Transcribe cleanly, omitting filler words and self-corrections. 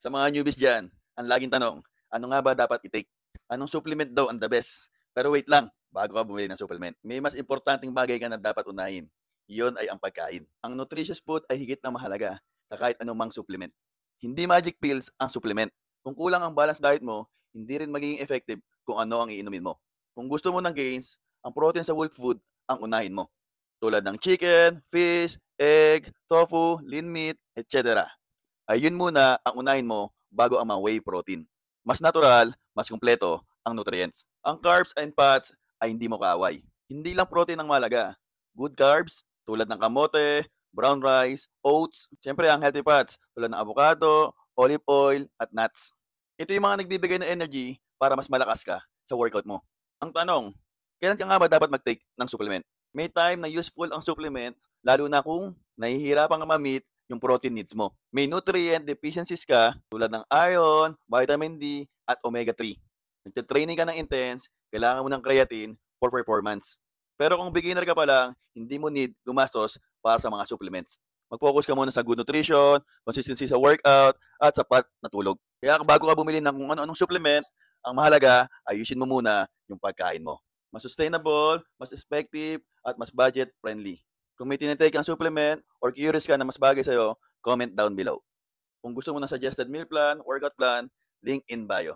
Sa mga newbies dyan, ang laging tanong, ano nga ba dapat i-take? Anong supplement daw ang the best? Pero wait lang, bago ka bumili ng supplement, may mas importanteng bagay ka na dapat unahin. Iyon ay ang pagkain. Ang nutritious food ay higit na mahalaga sa kahit anumang supplement. Hindi magic pills ang supplement. Kung kulang ang balanced diet mo, hindi rin magiging effective kung ano ang iinumin mo. Kung gusto mo ng gains, ang protein sa whole food ang unahin mo. Tulad ng chicken, fish, egg, tofu, lean meat, etc. Ayun muna ang unahin mo bago ang mga whey protein. Mas natural, mas kumpleto ang nutrients. Ang carbs and fats ay hindi mo kaaway. Hindi lang protein ang malaga. Good carbs tulad ng kamote, brown rice, oats, siyempre ang healthy fats tulad ng avocado, olive oil, at nuts. Ito yung mga nagbibigay ng energy para mas malakas ka sa workout mo. Ang tanong, kailan ka nga ba dapat mag-take ng supplement? May time na useful ang supplement lalo na kung nahihirapan ka ma-meet yung protein needs mo. May nutrient deficiencies ka tulad ng iron, vitamin D, at omega-3. Nagtitraining ka ng intense, kailangan mo ng creatine for performance. Pero kung beginner ka pa lang, hindi mo need gumastos para sa mga supplements. Mag-focus ka muna sa good nutrition, consistency sa workout, at sapat na tulog. Kaya bago ka bumili ng kung ano-anong supplement, ang mahalaga, ayusin mo muna yung pagkain mo. Mas sustainable, mas effective, at mas budget friendly. Kung may tinitake kang supplement or curious ka na mas bagay sa'yo, comment down below. Kung gusto mo ng suggested meal plan, workout plan, link in bio.